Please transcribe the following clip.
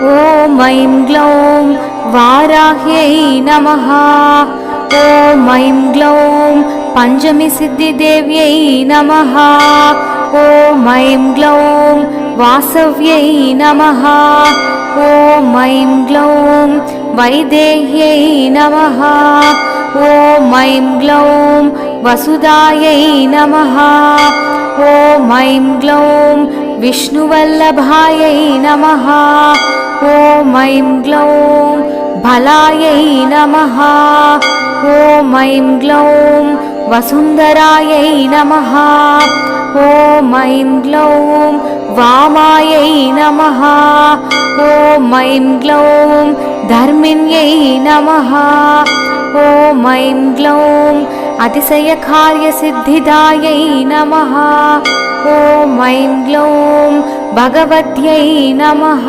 ॐ ऐं ग्लौं वाराह्यै नमः। ॐ ऐं ग्लौं पञ्चमीसिद्धिदेव्यै नमः। ॐ ऐं ग्लौं वासव्यै नमः। ॐ ऐं ग्लौं वैदेह्यै नमः। ॐ ऐं ग्लौं वसुधायै नमः। ॐ ऐं ग्लौं विष्णुवल्लभायै नमः। ॐ ऐं ग्लौं बलायै नमः। ॐ ऐं ग्लौं वसुन्धरायै नमः। ॐ ऐं ग्लौं वामायै नमः। ॐ ऐं ग्लौं धर्मिण्यै नमः। ॐ ऐं ग्लौं अतिशयकार्यसिद्धिदायै नमः। ॐ ऐं ग्लौं भगवत्यै नमः।